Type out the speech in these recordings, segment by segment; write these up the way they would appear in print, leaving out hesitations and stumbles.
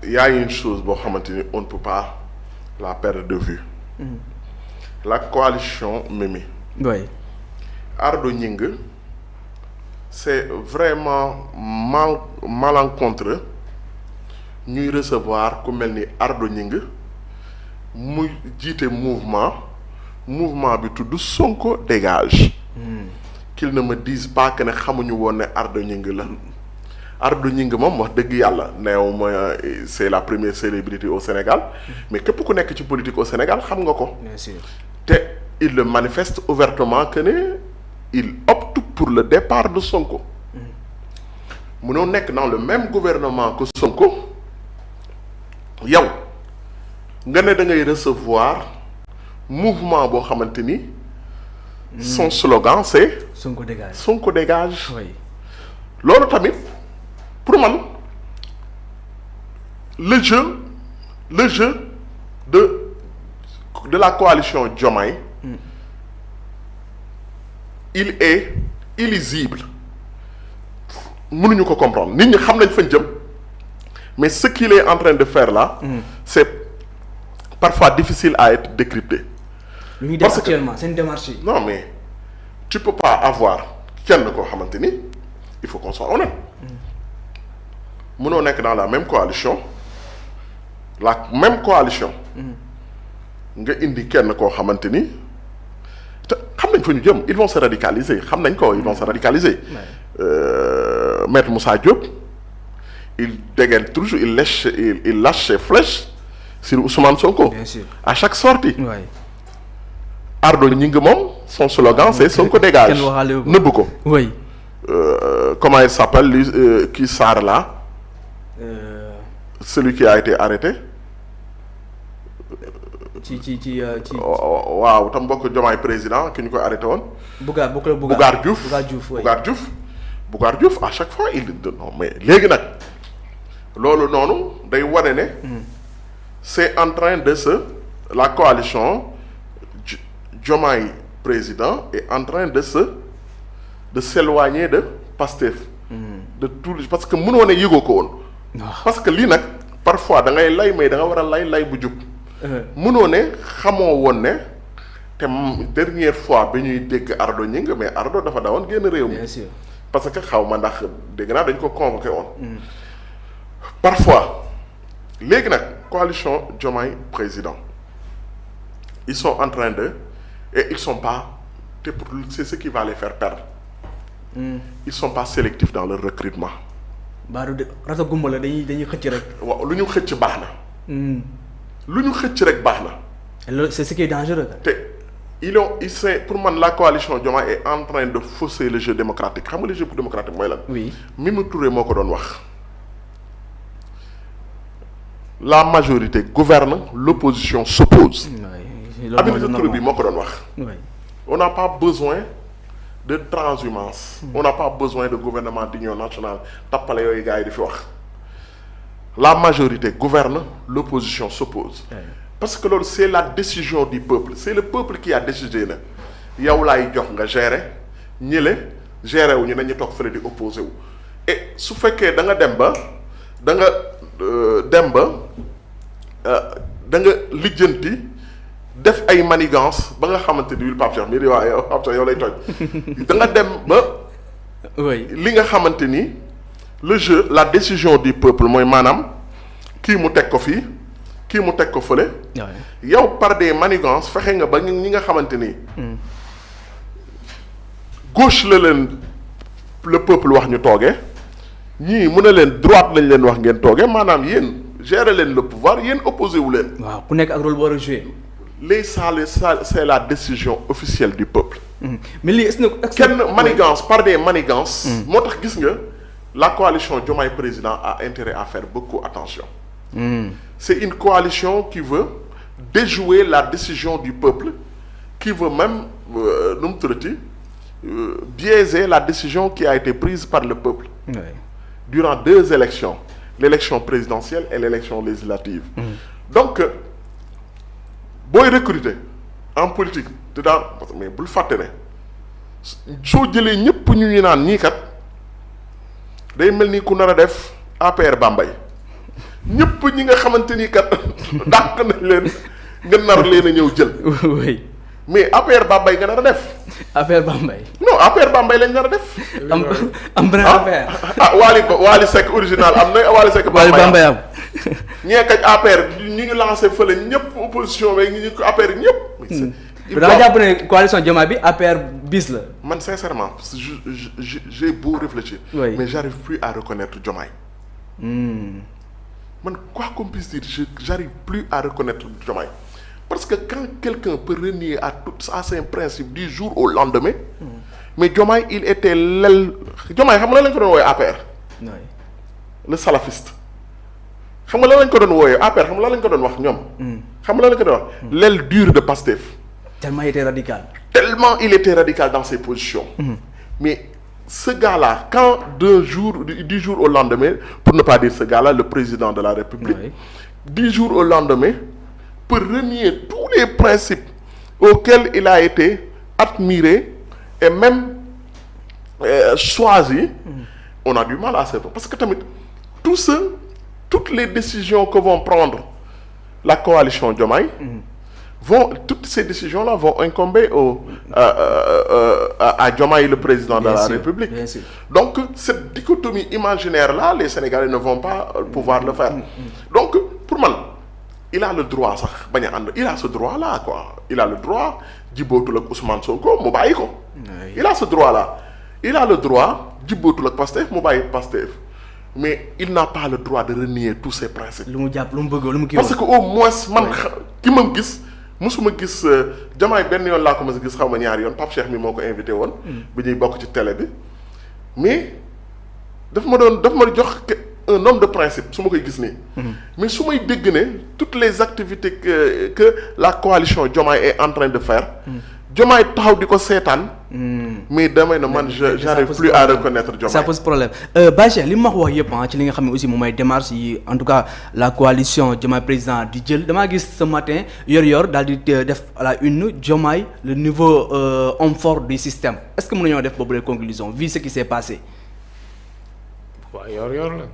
y a une chose boo xamante ni on ne peut pas la perdre de vue. La coalition Mimi. oui. Ardo Gningue c'est vraiment malencontreux ñuy recevoir ku mel ni Ardo Gningue muy jiite mouvement bi tudd Sonko dégage. Qu'ils ne me disent pas que ne xamuñu woon ne Ardo Gningue la. Ardo Gningue moom wax dëgg yàlla neew ma c'est la première célébrité au Sénégal mais képp ku nekk ci politique au Sénégal xam nga ko. bien sûr. te il le manifeste ouvertement que ne il opte pour le départ de Sonko. munoo nekk dans le même gouvernement que Sonko yow nga ne da ngay recevoir mouvement boo xamante ni. Son slogan c'est. Sonko dégage. Sonko dégage. oui. loolu tamit pour man le jeu de la coalition Diomaye. Il est illisible mënuñu ko comprendre nit ñi xam nañ fañ jëm mais ce qu'il est en train de faire là. C'est parfois difficile à être décrypté. lu ñuy def actuellement seen démarche yi. Non mais tu peux pas avoir kenn koo xamante ni il faut qu'on soit honnête. mënoo nekk dans la même coalition nga indi kenn koo xamante ni te xam nañ fa ñu jëm ils vont se radicaliser xam nañ ko ils vont se radicaliser. Maître Moussa Diop il dégaine toujours il lâche ses flèches sur Ousmane Sonko. bien sûr. À chaque sortie. oui. Ardo Gningue moom son slogan c'est Sonko dégage. kenn waxaale ko nëbb ko. oui. Comment il s'appelle lui qui Sarr là. Celui qui a été arrêté. waaw tam bokk Diomaye président ki ñu koy arrêté woon. Bougar Diouf oui. Bougar Diouf à chaque fois il non mais léegi nag loolu noonu day wane ne. C'est en train de la coalition Diomaye président est en train de s'éloigner de Pastef. De tout parce que mënoo ne yëgoo ko woon. parce que lii nag parfois da ngay lay mais da nga war a lay bu jub. mënoo ne xamoo woon ne te dernière fois bi ñuy dégg Ardo Gningue mais Ardo dafa dawoon génn réew mi. bien sûr. parce que xaw ma ndax dégg naa dañ ko convoqué woon. Parfois léegi nag coalition Diomaye président ils sont en train de et ils sont pas te pour c'est ce qui va les faire perdre. Ils sont pas sélectifs dans leur recrutement. Baaru de rata gumba la dañuy xëcc rek. waaw lu ñu xëcc baax na. lu ñu xëcc rek baax na. loolu c'est ce qui est dangereux. te pour man la coalition Diomaye est en train de fausser le jeu démocratique xam nga le jeu démocratique mooy lan. oui. Mimi Touré moo ko doon wax. La majorité gouverne l'opposition s'oppose. Aminata Touré bi moo ko doon wax. On n'a pas besoin de transhumance. On n'a pas besoin de gouvernement d'union nationale tappale yooyu gars yi di fi wax. La majorité gouverne, l'opposition s'oppose. Parce que loolu c'est la décision du peuple c'est le peuple qui a décidé na yow laay jox nga gérer ñële gérer wu ñu nañu toog fële di opposé wu. Et su fekkee da nga dem ba da nga lijjanti def ay manigance ba nga xamante ni Pape Cheikh mii di waa yow Pape Cheikh yow lay toj da nga dem ba. oui li nga xamante ni le jeu la décision du peuple mooy maanaam kii mu teg ko fii kii mu teg ko fële. yow par des manigances fexe nga ba ñi nga xamante ni. gauche la leen le peuple wax ñu toogee ñii mu ne leen droite lañ leen wax ngeen toogee maanaam yéen gérer leen le pouvoir yéen opposé wu leen. waaw ku nekk ak rôle bu war a jouer. c'est la décision officielle du peuple. mais lii est-ce que kenn manigance par des manigances. moo tax gis nga la coalition Diomaye président a intérêt à faire beaucoup attention. C'est une coalition qui veut déjouer la décision du peuple qui veut même nu mu tuddati biaiser la décision qui a été prise par le peuple. Durant 2 élections l'élection présidentielle et l'élection législative. Donc booy recruter en politique te daan mais bul fàtte ne soo jëlee ñëpp ñu naan ñii kat day mel ni ku nar a def APR Bambey ñëpp ñi nga xamante ni kat dàq nañ leen nga nar leen a ñëw jël. oui. mais APR Bambey nga nar a def. affaire Bambey. non APR Bambey lañ nar a def. am beneen affaire. Waly Seck original am na Waly Seck. Bambey am. ñee kañ APR ñu lancé fële ñëpp opposition beeg ñu ko APR ñëpp. da nga jàpp ne coalition Diomaye bi APR bis la. man sincèrement j'ai beau réfléchir. Oui. mais j'arrive plus à reconnaître Diomaye. man quoi qu'on puisse dire j'arrive plus à reconnaître Diomaye parce que quand quelqu'un peut renier à ses principes du jour au lendemain. mais Diomaye il était l'aile Diomaye xam nga lan lañ ko doon wooyee APR. le salafiste. xam nga lan lañ ko doon wooyee APR xam nga lan lañ ko doon wax ñoom. xam nga lan lañ ko doon wax l'aile dure de Pastef. tellement il était radical. Tellement il était radical dans ses positions. Mais ce gars-là, quand du jour au lendemain, pour ne pas dire ce gars-là, le président de la République, du jour au lendemain, peut renier tous les principes auxquels il a été admiré et même choisi, on a du mal à savoir. Parce que toutes les décisions que vont prendre la coalition Diomaye, toutes ces décisions-là vont incomber à Diomaye, le président de la République. Bien sûr. Donc, cette dichotomie imaginaire-là, les Sénégalais ne vont pas pouvoir le faire. Donc, pour moi, il a le droit, ça, il a ce droit-là, quoi. Il a le droit, Djibotou le Ousmane Sonko, Moubaïko. Il a ce droit-là. Il a le droit, Djibotou le Pastef, Moubaïk Pastef. Mais il n'a pas le droit de renier tous ses principes. Parce qu'au moins, qui me dit, musuma gis Diomaye benn yoon laa ko mës a gis xaw ma ñaari yoon Pape Cheikh mi moo ko invité woon. bi ñuy bokk ci télé bi. mais daf ma jox un homme de principe su ma koy gis nii. mais su may dégg ne toutes les activités que la coalition Diomaye est en train de faire. Diomaye taxaw di ko seetaan. mais damay na man j'arrive plus à reconnaître Diomaye. ça pose problème Bachir li ma wax yëpp ci li nga xam ne aussi moom mooy démarche yi en tout cas la coalition Diomaye président di jël damaa gis ce matin yor daal di def à la une Diomaye le nouveau homme fort du système est-ce que mën nañoo def boobu les conclusions vu ce qui s'est passé. waaw yor la.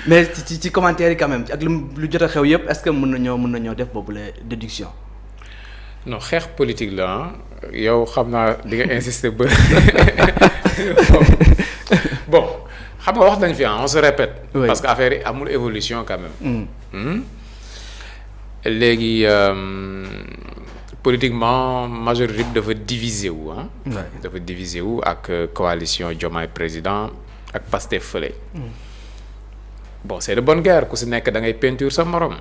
mais ci commentaire yi quand même ak lu jot a xew yëpp est-ce que mën nañoo def boobu les déductions. non xeex politique la yow xam naa di nga insister ba bon xam nga wax nañ fi on se répète. Oui. parce que affaire yi amul évolution quand même. léegi politiquement majorité bi dafa diviser wu ah. dafa diviser wu ak coalition Diomaye président ak Pastef fële. bon c'est de bonne guerre ku si nekk da ngay peinture sa morom.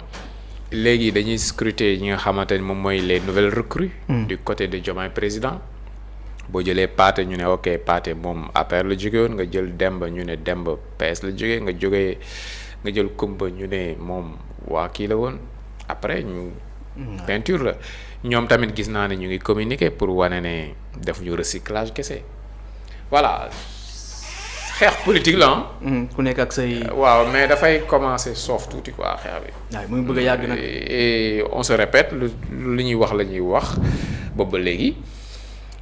léegi dañuy scruter ñi nga xamante ni moom mooy les nouvelles recrues. du côté de Diomaye président. boo jëlee Pathé ñu ne ok Pathé moom APR la jóge woon nga jël Demba ñu ne Demba PS la jógee nga jël Kumba ñu ne moom waa kii la woon après ñu. peinture la ñoom tamit gis naa ne ñu ngi communiquer pour wane ne def ñu recyclage kese voilà. xeex politique la ku nekk ak say. waaw mais dafay commencer soof tuuti quoi xeex bi. waaw mu ngi bëgg a yàgg nag. et on se répète lu ñuy wax la ñuy wax boobu ba léegi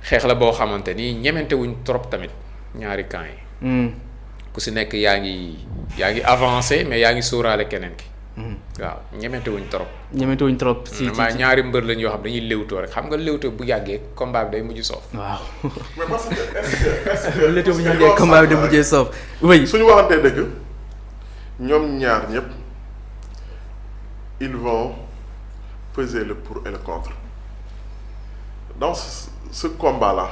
xeex la boo xamante ni ñemente wuñ trop tamit ñaari camp yi. ku si nekk yaa ngi avancé mais yaa ngi sóoraale keneen ki. waaw ñemente wuñ trop. si ñaari mbër lañ yoo xam dañuy léwtoo rek xam nga léwtoo bu yàggee combat bi day mujj soof. waaw. mais parce que est-ce que léwtoo bu yàggee combat bi day mujjee soof. oui suñu waxantee dëgg ñoom ñaar ñëpp ils vont peser le pour et le contre dans ce combat-là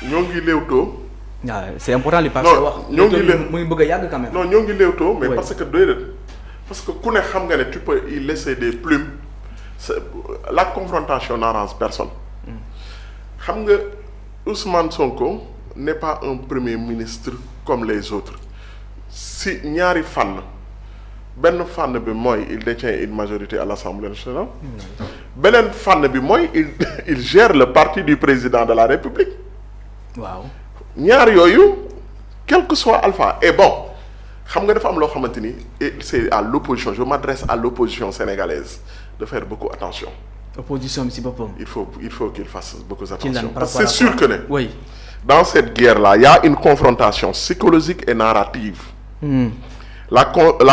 ñoo ngi léwtoo. waaw c'est important li Pape wax. ñoo ngi mu ngi bëgg a yàgg quand même. non ñoo ngi léewtoo mais oui. parce que parce que ku ne xam nga ne tu peux y laisser des plumes la confrontation n'arrange personne. xam nga Ousmane Sonko n'est pas un premier ministre comme les autres si ñaari fànn benn fànn bi mooy il détient une majorité à l'Assemblée nationale. beneen fànn bi mooy il gère le parti du président de la République. waaw. ñaar yooyu quel que soit alpha et bon xam nga dafa am loo xamante ni et c'est à l'opposition je m'adresse à l'opposition sénégalaise de faire beaucoup attention. opposition bi ci boppam. il faut qu'il fasse beaucoup attention. parce que c'est sûr que ne. oui. dans cette guerre là il y a une confrontation psychologique et narrative. la